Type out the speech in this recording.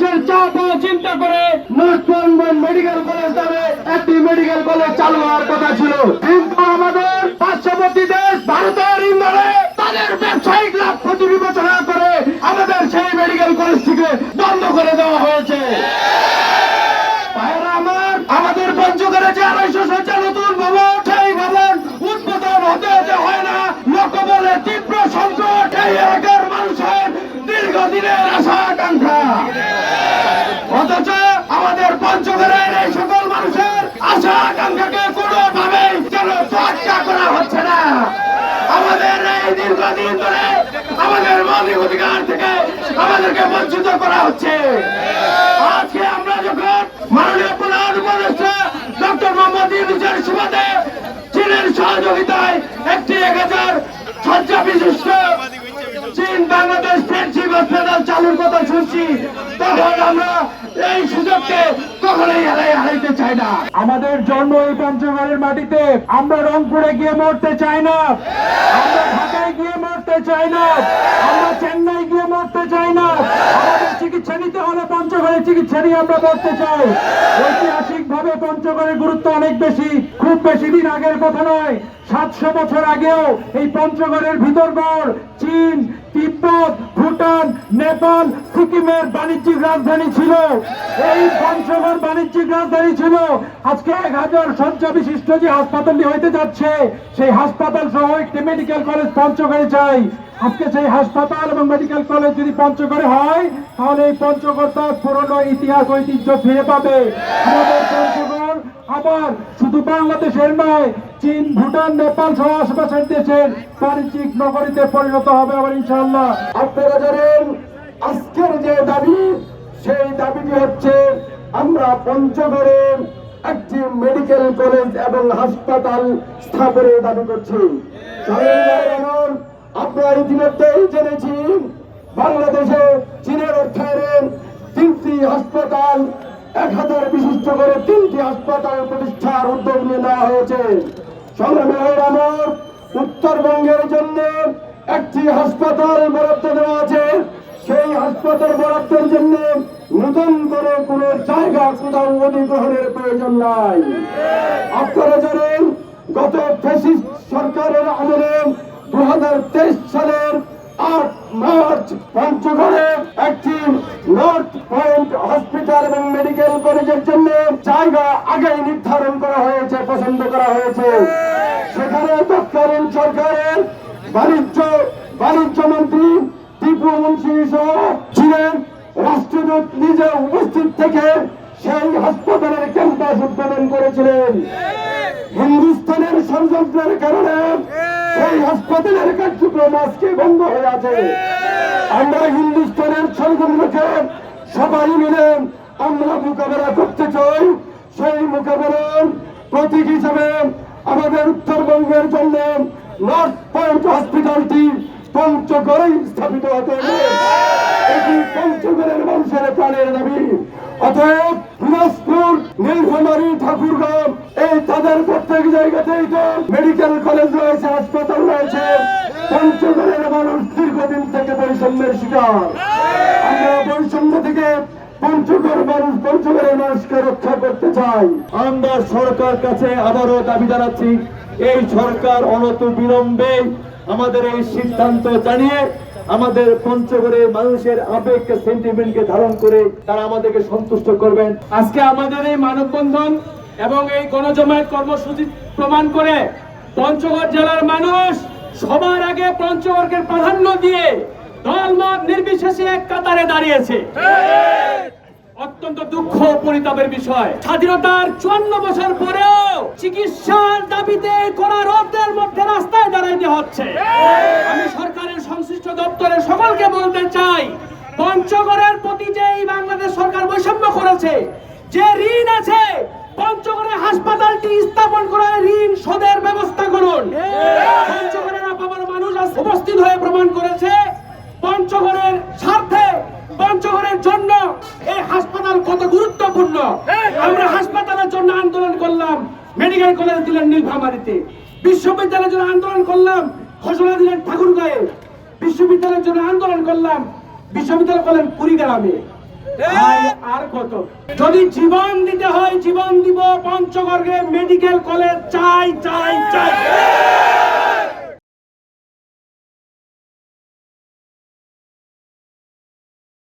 মানুষের চাপ ও চিন্তা করে নর্থ মেডিকেল কলেজ নামে একটি মেডিকেল কলেজ চালু হওয়ার কথা ছিল, কিন্তু আমাদের পার্শ্ববর্তী দেশ ভারতের ইন্ধনে তাদের ব্যবসায়িক লাভ ক্ষতি বিবেচনা করে আমাদের সেই মেডিকেল কলেজটিকে বন্ধ করে দেওয়া হয়েছে। আমাদের পঞ্চগড়ে যে 250 শয্যা নতুন ভবন, সেই ভবন উদ্বোধন হতে হয় না। লোকবলের তীব্র সংকট এই এলাকার মানুষের দীর্ঘদিনের আশা আকাঙ্ক্ষা, অথচ আমাদের পঞ্চগড়ের এই সকল মানুষের আশা আকাঙ্ক্ষাকে কোনোভাবেই যেন তোয়াক্কা করা হচ্ছে না। আমাদের এই দীর্ঘদিন ধরে আমাদের মৌলিক অধিকার থেকে আমাদেরকে বঞ্চিত করা হচ্ছে। আজকে আমরা যখন মাননীয় প্রধান উপদেষ্টা ডক্টর মোহাম্মদ ইউনূসের সুবাদে চীনের সহযোগিতায় একটি 1000 শয্যা বিশিষ্ট চীন বাংলাদেশ ফ্রেন্ডশিপ হসপিটাল চালুর কথা শুনছি, তখন আমরা এই সুযোগকে কখনোই হারাইতে চাই না। আমাদের জন্ম এই পঞ্চগড়ের মাটিতে, আমরা রংপুরে গিয়ে মরতে চাই না, আমরা ঢাকায় গিয়ে মরতে চাই না, আমরা চেন্নাই গিয়ে মরতে চাই না। আমাদের চিকিৎসা নিতে হলে পঞ্চগড়ে চিকিৎসা নিয়ে আমরা মরতে চাই। ঐতিহাসিক ভাবে পঞ্চগড়ের গুরুত্ব অনেক বেশি, খুব বেশি দিন আগের কথা নয়, 700 বছর আগেও এই পঞ্চগড়ের ভিতরগড় চীন, তিব্বত, ভুটান, নেপাল, সিকিমের বাণিজ্যিক রাজধানী ছিল। এই পঞ্চগড় বাণিজ্যিক রাজধানী ছিল। আজকে 1000 শয্যা বিশিষ্ট যে হাসপাতালটি হইতে যাচ্ছে, সেই হাসপাতাল সহ একটি মেডিকেল কলেজ পঞ্চগড়ে চাই। আজকে সেই হাসপাতাল এবং মেডিকেল কলেজ যদি পঞ্চগড়ে হয়, তাহলে এই পঞ্চগড় তার পুরনো ইতিহাস ঐতিহ্য ফিরে পাবে। আমাদের পঞ্চগড় আবার শুধু বাংলাদেশের নয়, চীন, ভুটান, নেপাল সহ আশেপাশের দেশের বাণিজ্যিক নগরীতে পরিণত হবে আবার ইনশাআল্লাহ। আপনারা জানেন আজকের যে দাবি, সেই দাবিটি হচ্ছে আমরা পঞ্চগড়ে একটি মেডিকেল কলেজ এবং হাসপাতাল স্থাপনের দাবি করছি। আপনারা ইতিমধ্যেই জেনেছি বাংলাদেশে চীনের অর্থায়নে 3টি হাসপাতাল, 1000 বিশিষ্ট করে 3টি হাসপাতাল প্রতিষ্ঠার উদ্যোগ নিয়ে নেওয়া হয়েছে। সংগ্রামী ভাইরা আমার, উত্তরবঙ্গের জন্য একটি হাসপাতাল বরাদ্দ দেওয়া আছে। সেই হাসপাতাল বরাদ্দের জন্য নতুন করে কোনো জায়গা কোথাও অধিগ্রহণের প্রয়োজন নাই। আপনারা জানেন গত ফ্যাসিস্ট সরকারের আমলে 2023 সালের 8 মার্চ পঞ্চগড়ে একটি নর্থ পয়েন্ট হসপিটাল এবং মেডিকেল কলেজের জন্য জায়গা আগেই নির্ধারণ করা হয়েছে, পছন্দ করা হয়েছে। সেখানে তৎকালীন সরকারের বাণিজ্য মন্ত্রী টিপু মুন্সি সহ ছিলেন, রাষ্ট্রদূত নিজে উপস্থিত থেকে সেই হাসপাতালের ক্যাম্পাস উদ্বোধন করেছিলেন। হিন্দুস্তানের ষড়যন্ত্রের কারণে সেই হাসপাতালের কার্যক্রম আজকে বন্ধ হয়ে আছে। আমরা হিন্দুস্তানের ষড়যন্ত্রকে সবাই মিলে আমরা মোকাবেলা করতে চাই। সেই মোকাবেলার প্রতীক হিসাবে আমাদের উত্তরবঙ্গের জন্য নর্থ পয়েন্ট হসপিটালটি পঞ্চগড়ে স্থাপিত হতে হবে। এটি পঞ্চগড়ের মানুষের প্রাণের দাবি। অতএব দিনাজপুর, নীলফামারী, ঠাকুরগাঁও এই তাদের প্রত্যেক জায়গাতেই তো মেডিকেল কলেজ রয়েছে, হাসপাতাল রয়েছে। পঞ্চগড়ের মানুষ দীর্ঘদিন থেকে বৈষম্যের শিকার। আমরা বৈষম্য থেকে পঞ্চগড়ের মানুষকে রক্ষা করতে চাই। আমরা সরকার কাছে আবারও দাবি জানাচ্ছি, এই সরকার অনত বিলম্বে আমাদের এই সিদ্ধান্ত জানিয়ে আমাদের পঞ্চগড়ের মানুষের আবেগ সেন্টিমেন্টকে ধারণ করে তারা আমাদেরকে সন্তুষ্ট করবেন। আজকে আমাদের এই মানববন্ধন এবং এই গণজমায়েত কর্মসূচি প্রমাণ করে পঞ্চগড় জেলার মানুষ সবার আগে পঞ্চগড়কে প্রাধান্য দিয়ে দলমত নির্বিশেষে এক কাতারে দাঁড়িয়েছে। অত্যন্ত দুঃখ পরিতাপের বিষয়, স্বাধীনতার 54 বছর পরেও চিকিৎসার দাবিতে কড়া রোদের মধ্যে রাস্তায় দাঁড়াইতে হচ্ছে। আমি সরকারের সংশ্লিষ্ট দপ্তরের সকলকে বলতে চাই, পঞ্চগড়ের প্রতি যে এই বাংলাদেশ সরকার বৈষম্য করেছে, যে ঋণ আছে, পঞ্চগড়ে হাসপাতালটি স্থাপন করার ঋণ শোধের ব্যবস্থা করুন। পঞ্চগড়ের আপামর মানুষ উপস্থিত হয়ে প্রমাণ করেছে পঞ্চগড়ের স্বার্থে, পঞ্চগড়ের জন্য এই হাসপাতাল কত গুরুত্বপূর্ণ। আমরা হাসপাতালের জন্য আন্দোলন করলাম, মেডিকেল কলেজ দিলেন নীলফামারীতে। বিশ্ববিদ্যালয়ের জন্য আন্দোলন করলাম, ঘোষণা দিলেন ঠাকুরগাঁয়ে। বিশ্ববিদ্যালয়ের জন্য আন্দোলন করলাম, বিশ্ববিদ্যালয় করলেন কুড়িগ্রামে। ভাই, আর কত? যদি জীবন দিতে হয় জীবন দিব, পঞ্চগড়ে মেডিকেল কলেজ চাই চাই চাই।